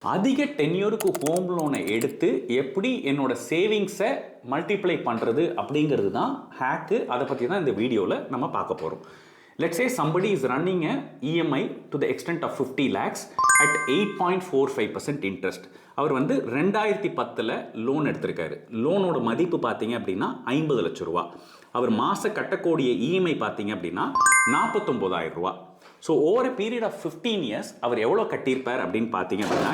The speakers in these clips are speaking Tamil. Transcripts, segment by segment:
அதிக டென்யூருக்கு ஹோம் லோனை எடுத்து எப்படி என்னோட சேவிங்ஸை மல்டிப்ளை பண்ணுறது அப்படிங்கிறது தான் ஹேக்கு. அதை பற்றி தான் இந்த வீடியோவில் நம்ம பார்க்க போகிறோம். Let's say somebody is running a EMI to the extent of 50 lakhs at 8.45% interest. அவர் வந்து 2010 லோன் எடுத்திருக்காரு. லோனோட மதிப்பு பார்த்தீங்க அப்படின்னா 50 லட்சம் ரூபா. அவர் மாத கட்டக்கூடிய இஎம்ஐ பார்த்தீங்க அப்படின்னா 49,000 ரூபா. So over a period of 15 years அவர் எவ்வளோ கட்டியிருப்பார் அப்படின்னு பார்த்தீங்க அப்படின்னா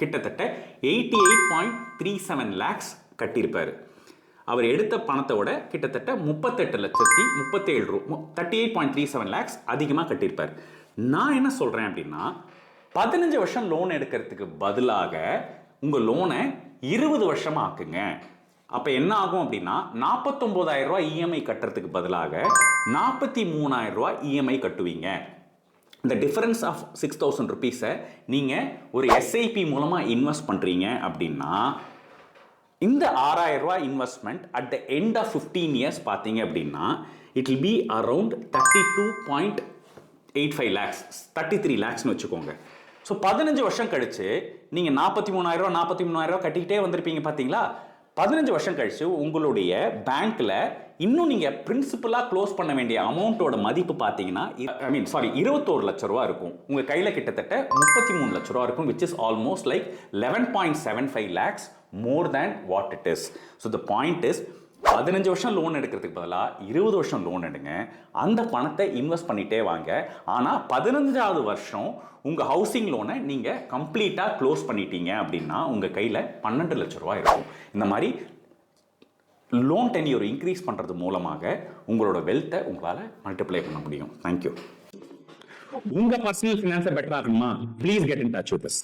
கிட்டத்தட்ட 88.37 lakhs கட்டியிருப்பார். அவர் எடுத்த பணத்தை விட கிட்டத்தட்ட 38,37 lakhs அதிகமாக கட்டியிருப்பார். நான் என்ன சொல்கிறேன் அப்படின்னா 15 வருஷம் லோன் எடுக்கிறதுக்கு பதிலாக உங்கள் லோனை 20 வருஷமாக ஆக்குங்க. அப்போ என்ன ஆகும் அப்படின்னா 49,000 ரூபா இஎம்ஐ கட்டுறதுக்கு பதிலாக 43,000 ரூபா இஎம்ஐ கட்டுவீங்க. இந்த டிஃபரன்ஸ் ஆஃப் 6,000 ருபீஸை நீங்கள் ஒரு எஸ்ஐபி மூலமாக இன்வெஸ்ட் பண்ணுறீங்க அப்படின்னா இந்த 6,000 ரூபா investment at the end of 15 years பார்த்தீங்க அப்படின்னா it will be around 32.85 lakhs 33 lakhsனு வச்சுக்கோங்க. ஸோ 15 வருஷம் கழிச்சு நீங்கள் 43,000 ரூபா கட்டிக்கிட்டே வந்திருப்பீங்க பார்த்தீங்களா. 15 வருஷம் கழிச்சு உங்களுடைய பேங்க்ல இன்னும் நீங்க பிரின்சிபலா க்ளோஸ் பண்ண வேண்டிய அமௌண்ட்டோட மதிப்பு பார்த்தீங்கன்னா 21 லட்சம் ரூபா இருக்கும். உங்க கையில கிட்டத்தட்ட 33 லட்சம் ரூபா இருக்கும், which is almost like 11.75 lakhs more than what it is. So the point is 15 வருஷம் லோன் எடுக்கிறதுக்கு பதிலாக 20 வருஷம் லோன் எடுங்க. அந்த பணத்தை இன்வெஸ்ட் பண்ணிட்டே வாங்க. ஆனால் 15வது வருஷம் உங்கள் ஹவுசிங் லோனை நீங்கள் கம்ப்ளீட்டாக க்ளோஸ் பண்ணிட்டீங்க அப்படின்னா உங்கள் கையில் 12 லட்சம் ரூபா இருக்கும். இந்த மாதிரி லோன் டென்யூர் இன்க்ரீஸ் பண்ணுறது மூலமாக உங்களோட வெல்த்தை உங்களால் மல்டிப்ளை பண்ண முடியும். தேங்க்யூ. உங்கள் பர்சனல் ஃபினான்ஸை பெட்டராக இருக்கணுமா? Please get in touch with us.